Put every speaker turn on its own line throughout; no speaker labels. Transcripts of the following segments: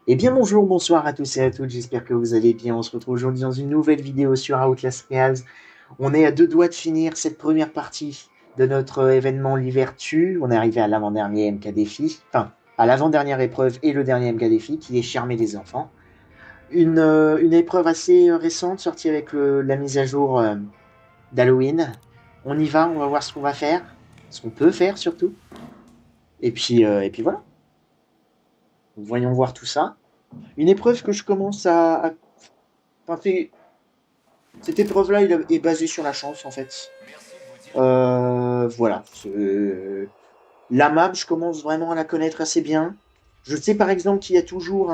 Eh bien bonjour, bonsoir à tous et à toutes, j'espère que vous allez bien. On se retrouve aujourd'hui dans une nouvelle vidéo sur Outlast Reals. On est à deux doigts de finir cette première partie de notre événement l'hiver tue. On est arrivé à l'avant-dernier MK défi, enfin à l'avant-dernière épreuve et le dernier MK défi qui est charmer les enfants. Une épreuve assez récente sortie avec la mise à jour d'Halloween. On y va, on va voir ce qu'on va faire, ce qu'on peut faire surtout. Et puis voilà, voyons voir tout ça. Une épreuve que je commence enfin, cette épreuve-là est basée sur la chance, en fait. Voilà. La map, je commence vraiment à la connaître assez bien. Je sais par exemple qu'il y a toujours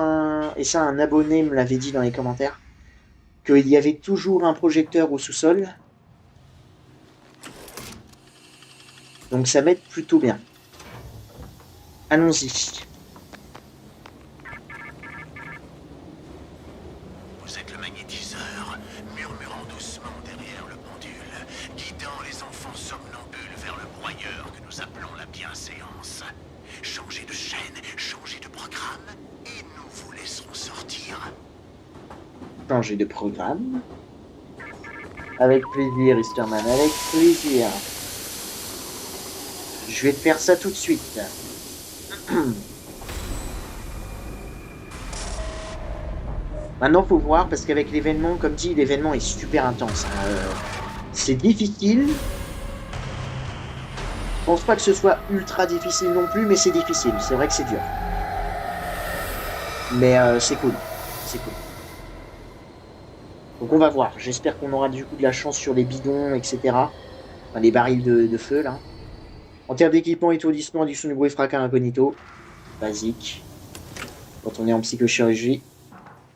et ça un abonné me l'avait dit dans les commentaires, qu'il y avait toujours un projecteur au sous-sol. Donc ça m'aide plutôt bien. Allons-y.
Vous êtes le magnétiseur, murmurant doucement derrière le pendule, guidant les enfants somnambules vers le broyeur que nous appelons la bienséance. Changez de chaîne, changez de programme, et nous vous laisserons sortir.
Changer de programme. Avec plaisir, Easterman, avec plaisir. Je vais te faire ça tout de suite. Maintenant, faut voir, parce qu'avec l'événement, comme dit, l'événement est super intense. C'est difficile. Je pense pas que ce soit ultra difficile non plus, mais c'est difficile. C'est vrai que c'est dur. Mais c'est cool. C'est cool. Donc on va voir. J'espère qu'on aura du coup de la chance sur les bidons, etc. Enfin, les barils de feu, là. En termes d'équipement, étourdissement, addiction du bruit, fracas incognito. Basique. Quand on est en psychochirurgie.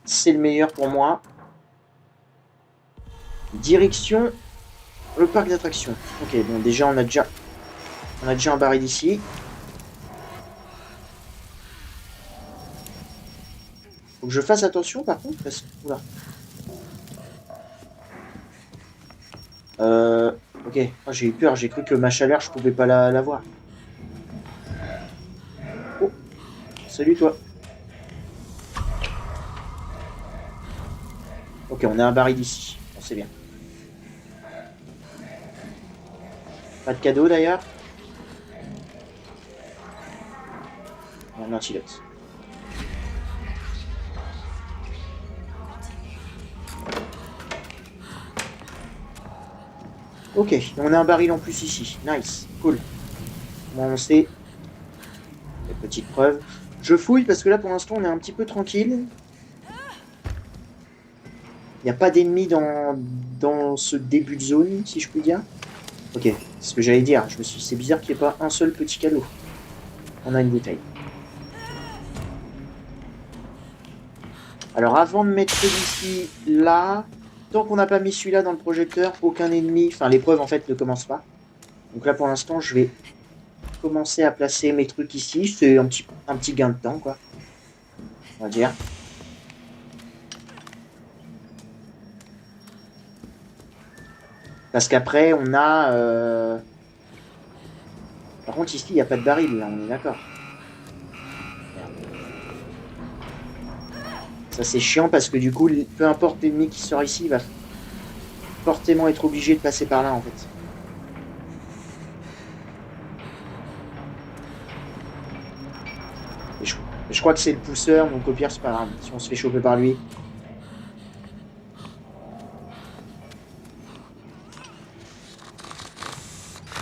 C'est le meilleur pour moi. Direction le parc d'attractions. Ok, bon déjà on a déjà un baril ici. Faut que je fasse attention par contre parce que... Oula. Ok, oh, j'ai eu peur, j'ai cru que ma chaleur je pouvais pas la voir. Oh, salut toi. Ok, on a un baril ici. Bon, c'est bien. Pas de cadeau d'ailleurs. Un antilote. Ok, on a un baril en plus ici. Nice, cool. Bon, on sait. Les petites preuves. Je fouille parce que là pour l'instant on est un petit peu tranquille. Il n'y a pas d'ennemis dans ce début de zone, si je puis dire. Ok, c'est ce que j'allais dire. C'est bizarre qu'il n'y ait pas un seul petit cadeau. On a une bouteille. Alors avant de mettre celui-ci là, tant qu'on n'a pas mis celui-là dans le projecteur, aucun ennemi, enfin l'épreuve en fait ne commence pas. Donc là pour l'instant je vais commencer à placer mes trucs ici. C'est un petit gain de temps quoi. On va dire. Parce qu'après on a... Par contre ici il n'y a pas de baril là, on est d'accord. Ça c'est chiant parce que du coup, peu importe l'ennemi qui sort ici, il va forcément être obligé de passer par là en fait. Et je crois que c'est le pousseur, donc au pire c'est pas grave, si on se fait choper par lui.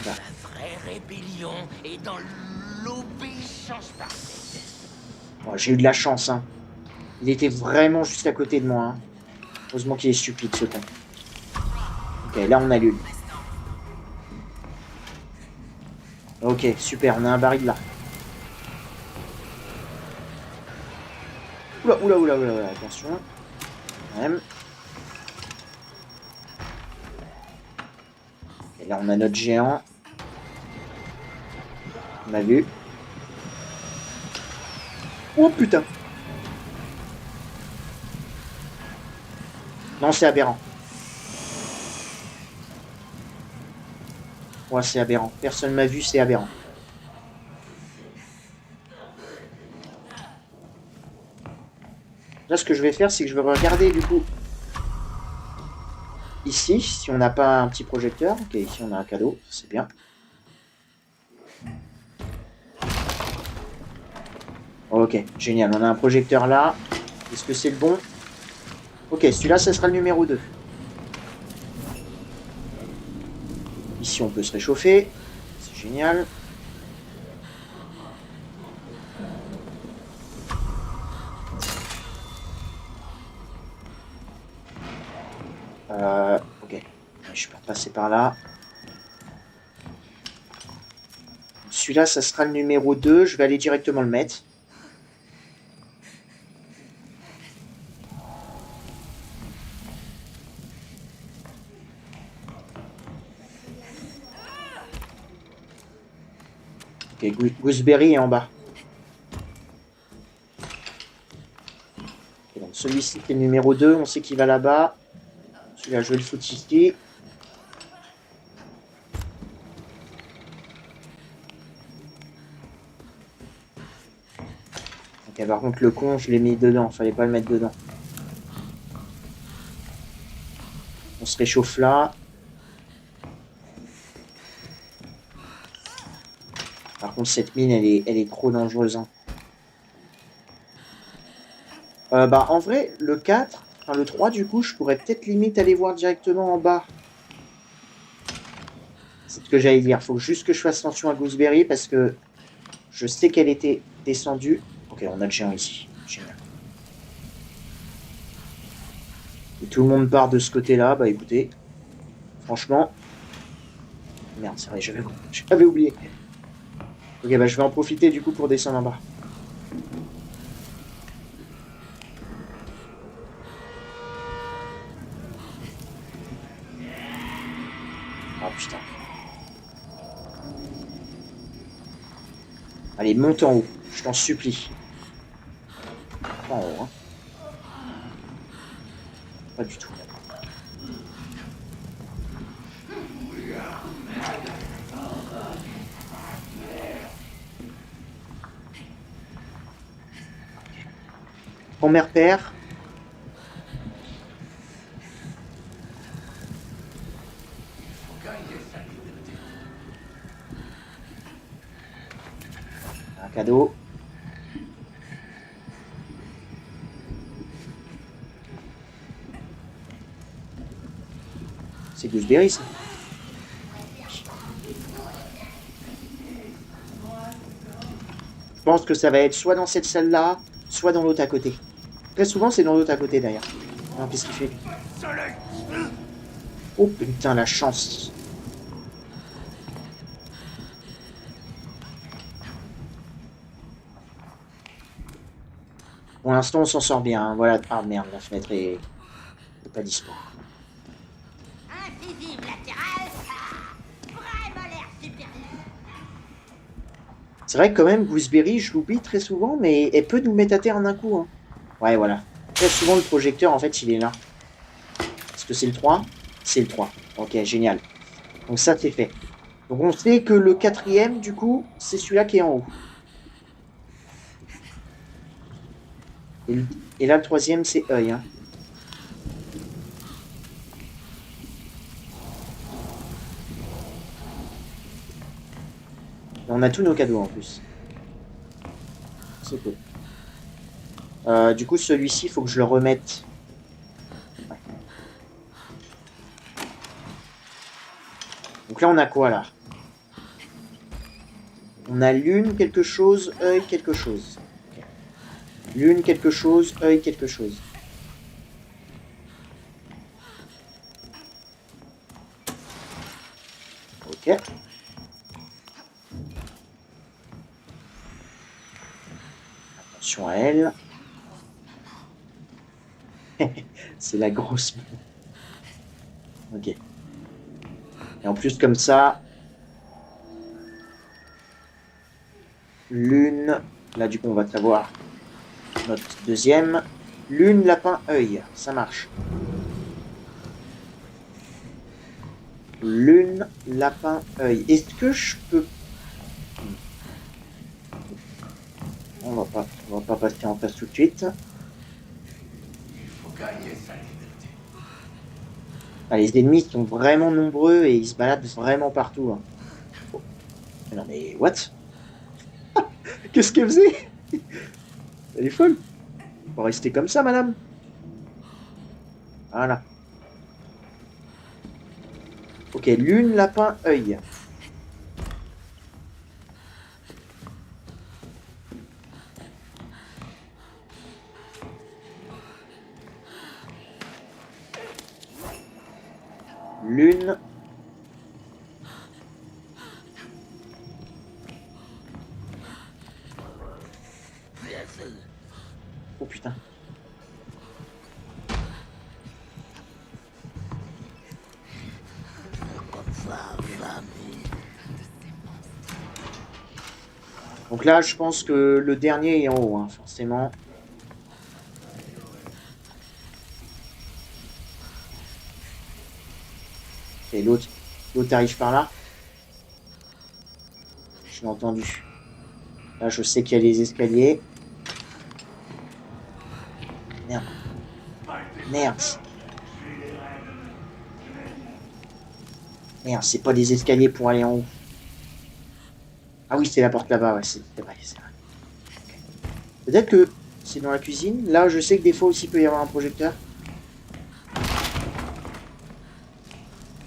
Là.
La vraie rébellion est dans l'obéissance parfaite.
Bon, j'ai eu de la chance, hein. Il était vraiment juste à côté de moi. Hein. Heureusement qu'il est stupide ce con. Ok, là on allume. Ok, super, on a un baril là. Oula, oula, oula, oula, oula, attention. Quand même. Et là on a notre géant. On a vu. Oh putain. Non, c'est aberrant. Ouais, c'est aberrant. Personne m'a vu, c'est aberrant. Là, ce que je vais faire, c'est que je vais regarder du coup ici, si on n'a pas un petit projecteur. Ok, ici on a un cadeau, c'est bien. Ok, génial, on a un projecteur là. Est-ce que c'est le bon? Ok, celui-là, ça sera le numéro 2. Ici, on peut se réchauffer. C'est génial. Ok, je peux repasser par là. Celui-là, ça sera le numéro 2. Je vais aller directement le mettre. Ok, Gooseberry est en bas. Okay, donc celui-ci, c'est le numéro 2. On sait qu'il va là-bas. Celui-là, je vais le foutre ici. Ok, par contre, le con, je l'ai mis dedans. Fallait pas le mettre dedans. On se réchauffe là. Par contre, cette mine, elle est trop dangereuse. Hein. Bah, en vrai, le 4, enfin le 3, du coup, je pourrais peut-être limite aller voir directement en bas. C'est ce que j'allais dire. Faut juste que je fasse attention à Gooseberry parce que je sais qu'elle était descendue. Ok, on a le géant ici. Génial. Et tout le monde part de ce côté-là. Bah écoutez, franchement. Merde, c'est vrai, j'avais oublié. Ok, bah je vais en profiter du coup pour descendre en bas. Ah putain. Allez, monte en haut. Je t'en supplie. Pas en haut, hein. Pas du tout. Grand-mère père. Un cadeau. C'est Gooseberry, ça. Je pense que ça va être soit dans cette salle-là, soit dans l'autre à côté. Très souvent, c'est dans l'autre à côté, d'ailleurs. Non, qu'est-ce qu'il fait, lui? Oh, putain, la chance. Pour l'instant, on s'en sort bien. Hein. Voilà. Ah, merde, la fenêtre est pas dispo.
Incisive latérale, vraiment l'air supérieur.
C'est vrai que quand même, Gooseberry, je l'oublie très souvent, mais elle peut nous mettre à terre en un coup. Hein. Ouais, voilà. Très souvent, le projecteur, en fait, il est là. Est-ce que c'est le 3? C'est le 3. Ok, génial. Donc ça, c'est fait. Donc on sait que le 4e, du coup, c'est celui-là qui est en haut. Et là, le 3e, c'est œil. Hein. Et on a tous nos cadeaux, en plus. C'est cool. Du coup, celui-ci, il faut que je le remette. Ouais. Donc là, on a quoi, là? On a lune, quelque chose, œil, quelque chose. Okay. Lune, quelque chose, œil, quelque chose. Ok. Attention à elle. C'est la grosse. Ok. Et en plus, comme ça, lune. Là, du coup, on va savoir notre deuxième. Lune, lapin, œil. Ça marche. Lune, lapin, œil. Est-ce que je peux... On va pas passer en face tout de suite. Ah, les ennemis sont vraiment nombreux et ils se baladent vraiment partout. Hein. Oh. Non mais what? Qu'est-ce qu'elle faisait? Elle est folle. Faut rester comme ça, madame. Voilà. Ok, lune, lapin, œil. Lune. Oh putain. Donc là, je pense que le dernier est en haut, hein, forcément. Et l'autre arrive par là. Je l'ai entendu. Là, je sais qu'il y a les escaliers. Merde. Merde. Merde, c'est pas des escaliers pour aller en haut. Ah oui, c'est la porte là-bas, ouais, c'est vrai, c'est vrai. Okay. Peut-être que c'est dans la cuisine. Là, je sais que des fois aussi, il peut y avoir un projecteur.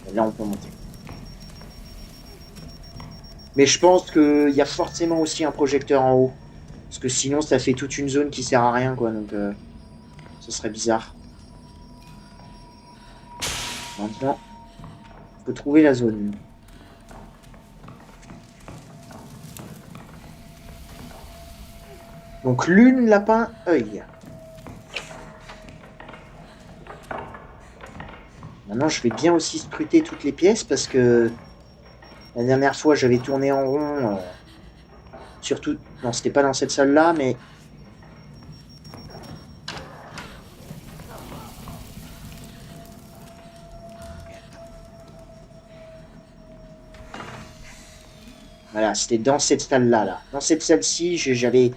Et là, on peut monter. Mais je pense qu'il y a forcément aussi un projecteur en haut. Parce que sinon, ça fait toute une zone qui sert à rien, quoi. Donc, ce serait bizarre. Maintenant, il faut trouver la zone. Donc, lune, lapin, œil. Maintenant, je vais bien aussi scruter toutes les pièces parce que la dernière fois, j'avais tourné en rond. Surtout, non, c'était pas dans cette salle-là, mais... Voilà, c'était dans cette salle-là, là. Dans cette salle-ci, j'avais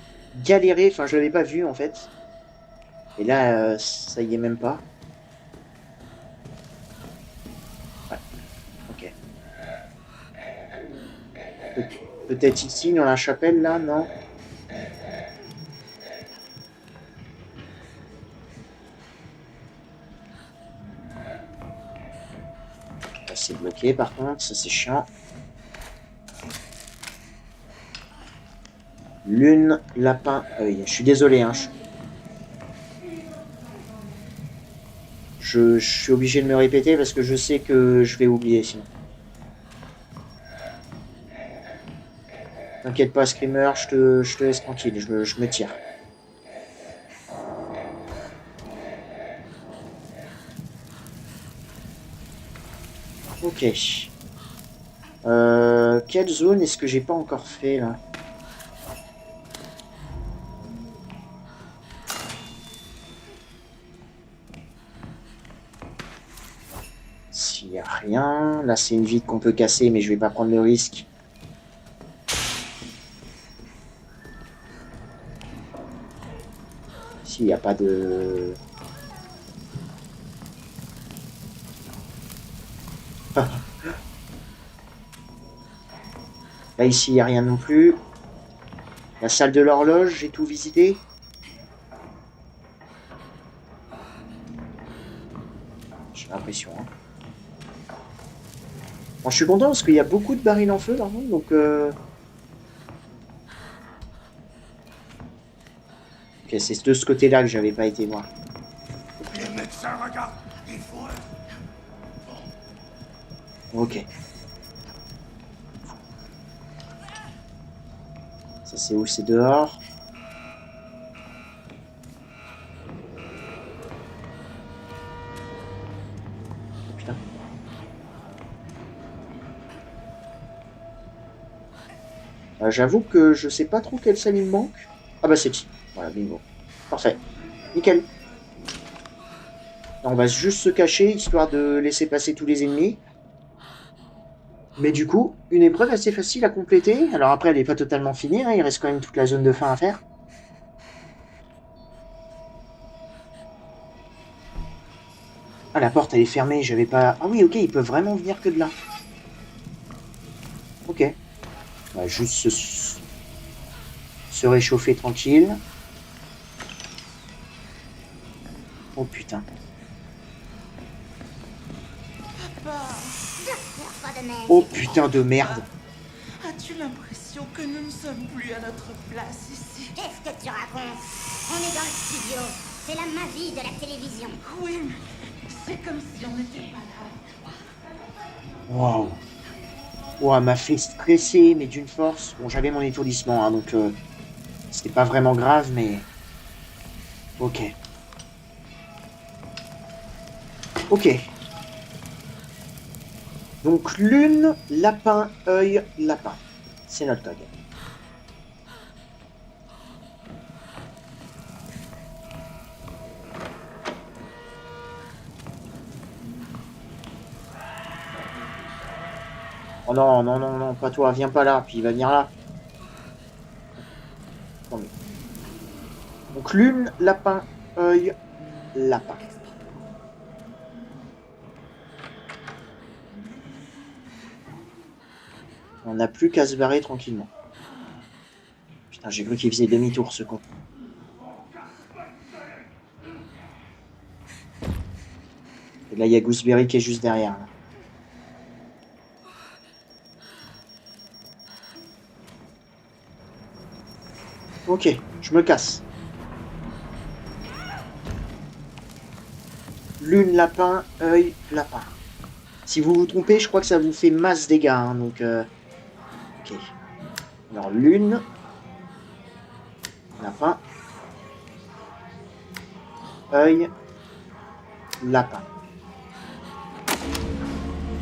galéré, enfin, je l'avais pas vu, en fait. Et là, ça y est même pas. Ouais, ok. Peut-être ici, dans la chapelle, là, non? Là, c'est bloqué, par contre, ça c'est chiant. Lune, lapin, œil. Je suis désolé, hein. Je suis obligé de me répéter parce que je sais que je vais oublier sinon. T'inquiète pas, Screamer, je te laisse tranquille, je me tire. Ok. Quelle zone est-ce que j'ai pas encore fait là? S'il n'y a rien, là c'est une vitre qu'on peut casser, mais je vais pas prendre le risque. S'il n'y a pas de... Là ici il n'y a rien non plus. La salle de l'horloge, j'ai tout visité. J'ai l'impression. Hein. Bon, je suis content parce qu'il y a beaucoup de barils en feu par contre, donc... Ok, c'est de ce côté-là que j'avais pas été voir.
Les médecins, regarde, il faut...
Ok. Ça c'est où? C'est dehors. Oh, putain. J'avoue que je sais pas trop quelle salle il me manque. Ah bah c'est ici. Voilà, bingo. Parfait. Nickel. On va juste se cacher, histoire de laisser passer tous les ennemis. Mais du coup, une épreuve assez facile à compléter. Alors après, elle n'est pas totalement finie, hein, il reste quand même toute la zone de fin à faire. Ah, la porte, elle est fermée, j'avais pas... Ah oui, ok, ils peuvent vraiment venir que de là. Ok. On va juste se réchauffer tranquille. Oh putain.
Docteur Rodemaine.
Oh putain de merde.
As-tu l'impression que nous ne sommes plus à notre place ici?
Qu'est-ce que tu racontes? On est dans le studio. C'est la magie de la télévision.
Oui, mais c'est comme si on n'était pas là.
Waouh. Oh, elle m'a fait stresser, mais d'une force. Bon, j'avais mon étourdissement, hein, donc c'était pas vraiment grave, mais... Ok. Ok. Donc, lune, lapin, œil, lapin. C'est notre code. Oh non, non, non, non, pas toi, viens pas là, puis il va venir là. Tant mieux. Donc, lune, lapin, œil, lapin. On n'a plus qu'à se barrer tranquillement. Putain, j'ai cru qu'il faisait demi-tour, ce con. Et là, il y a Gooseberry qui est juste derrière. Là. Ok, je me casse. Lune, lapin, œil, lapin. Si vous vous trompez, je crois que ça vous fait masse dégâts. Hein, donc, ok. Alors, lune, lapin, œil, lapin.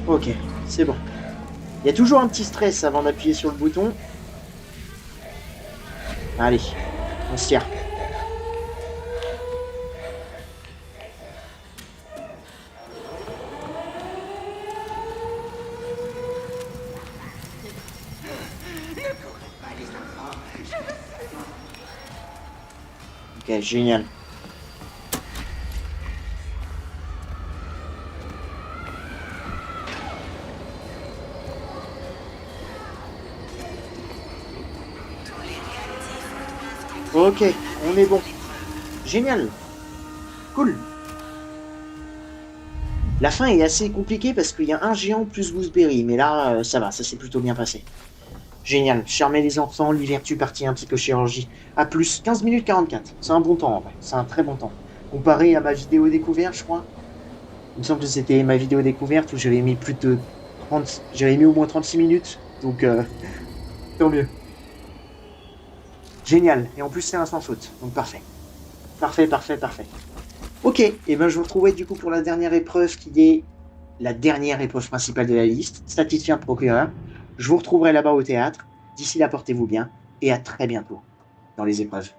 Ok, c'est bon. Il y a toujours un petit stress avant d'appuyer sur le bouton. Allez, on se tire. Ok, génial. Ok, on est bon. Génial. Cool. La fin est assez compliquée parce qu'il y a un géant plus Gooseberry, mais là, ça va, ça s'est plutôt bien passé. Génial. Charmer les enfants, Libertu partie un psychochirurgie. À plus 15 minutes 44. C'est un bon temps en vrai. C'est un très bon temps. Comparé à ma vidéo découverte, je crois. Il me semble que c'était ma vidéo découverte où j'avais mis plus de 30... J'avais mis au moins 36 minutes. Donc, tant mieux. Génial. Et en plus, c'est un sans faute. Donc, parfait. Parfait, parfait, parfait. Ok. Et ben, je vous retrouverai du coup pour la dernière épreuve qui est la dernière épreuve principale de la liste. Statisticien procureur. Je vous retrouverai là-bas au théâtre. D'ici là, portez-vous bien. Et à très bientôt dans les épreuves.